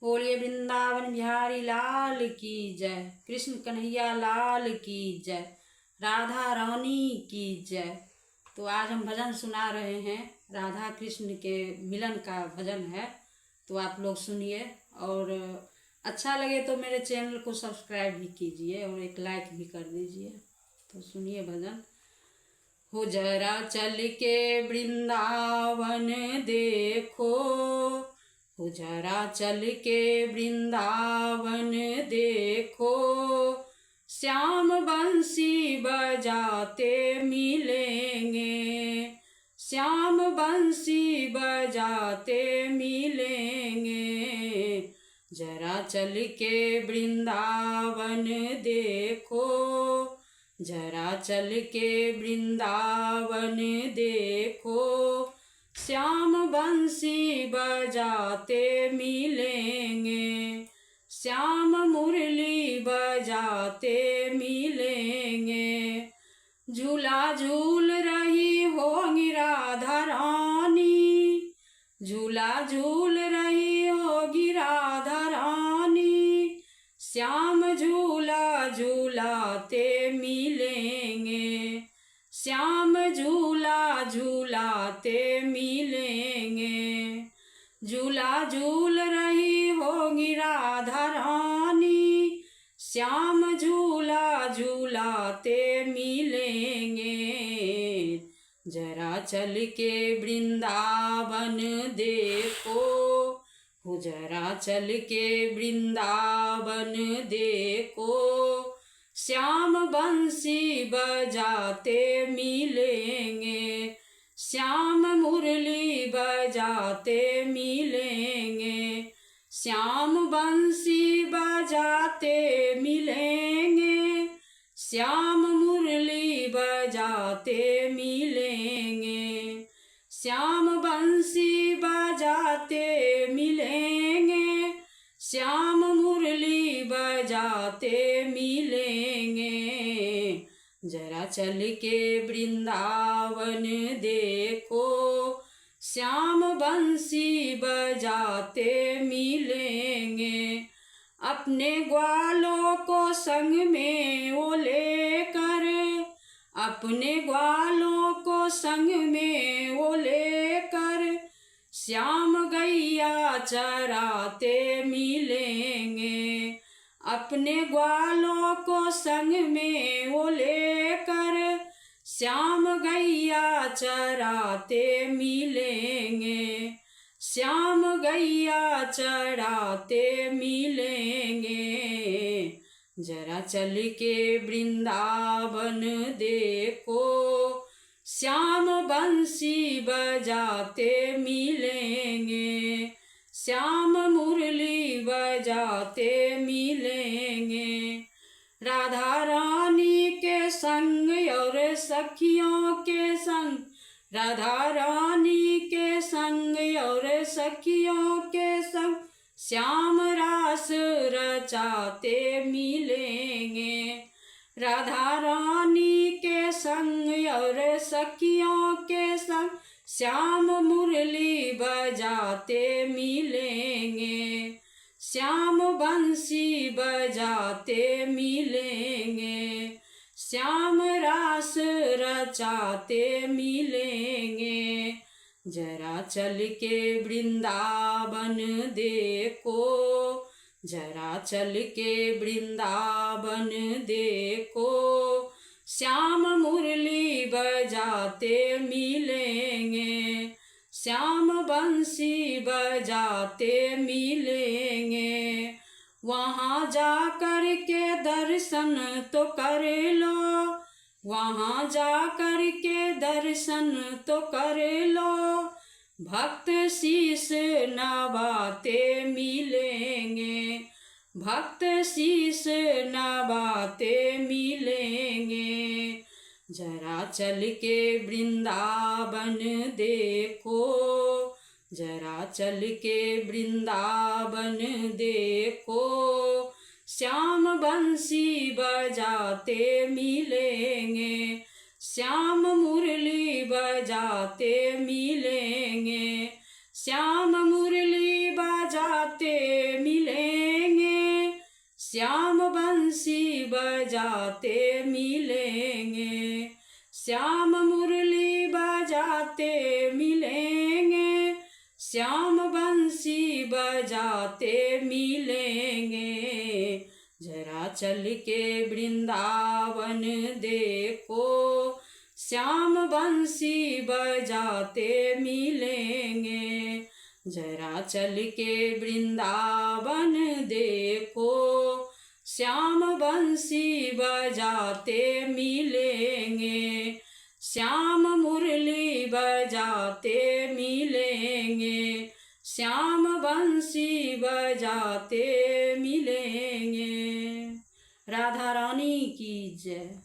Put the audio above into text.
बोलिए वृंदावन बिहारी लाल की जय, कृष्ण कन्हैया लाल की जय, राधा रानी की जय। तो आज हम भजन सुना रहे हैं, राधा कृष्ण के मिलन का भजन है। तो आप लोग सुनिए और अच्छा लगे तो मेरे चैनल को सब्सक्राइब भी कीजिए और एक लाइक भी कर दीजिए। तो सुनिए भजन। हो जरा चल के वृंदावन देखो, हो जरा चल के वृंदावन देखो, श्याम बंसी बजाते मिलेंगे, श्याम बंसी बजाते मिलेंगे। जरा चल के वृंदावन देखो, जरा चल के वृंदावन देखो, श्याम बंसी बजाते मिलेंगे, श्याम मुरली बजाते मिलेंगे। झूला झूल रही होगी राधा रानी, झूला झूल रही होगी राधा रानी, श्याम झूला झूलाते मिलेंगे, श्याम झूला झूलाते मिलेंगे। झूला झूल रही होगी राधा रानी, श्याम झूला झूलाते मिलेंगे। जरा चल के वृंदावन देखो, हो जरा चल के वृंदावन देखो, श्याम बंसी बजाते मिलेंगे, श्याम मुरली बजाते मिलेंगे। श्याम बंसी बजाते मिलेंगे, श्याम मुरली बजाते मिलेंगे। श्याम बंसी बजाते मिलेंगे, श्याम मुरली बजाते मिलेंगे। जरा चल के वृंदावन देखो, श्याम बंसी बजाते मिलेंगे। अपने ग्वालों को संग में वो लेकर, अपने ग्वालों को संग में वो लेकर, श्याम गैया चराते मिलेंगे। अपने ग्वालों को संग में वो लेकर, श्याम गैया चराते मिलेंगे, श्याम गैया चराते मिलेंगे। जरा चल के वृंदावन देखो, श्याम बंसी बजाते मिलेंगे, श्याम मुरली बजाते मिलेंगे। राधा रानी के संग और सखियों के संग, राधा रानी के संग और सखियों के संग, श्याम रास रचाते मिलेंगे। राधा रानी के संग और सखियों के संग, श्याम मुरली बजाते मिलेंगे, श्याम बंसी बजाते मिलेंगे। श्याम रास रचाते मिलेंगे। जरा चल के वृंदावन देखो, जरा चल के वृंदावन देखो, श्याम मुरली बजाते मिलेंगे, श्याम बंसी बजाते मिलेंगे। वहाँ जा कर के दर्शन तो कर लो, वहाँ जा कर के दर्शन तो कर लो, भक्त शीश नवाते मिलेंगे, भक्त शीश नवाते मिलेंगे। जरा चल के वृंदावन देखो, जरा चल के वृंदावन देखो, श्याम बंसी बजाते मिलेंगे, श्याम मुरली बजाते मिलेंगे, श्याम मुरली बजाते मिलेंगे। श्याम बंसी बजाते मिलेंगे, श्याम मुरली बजाते मिलेंगे, श्याम बंसी बजाते मिलेंगे। जरा चल के वृंदावन देखो, श्याम बंसी बजाते मिलेंगे। जरा चल के वृंदावन देखो, श्याम बंसी बजाते मिलेंगे, श्याम मुरली बजाते मिलेंगे, श्याम बंसी बजाते मिलेंगे। राधा रानी की जय।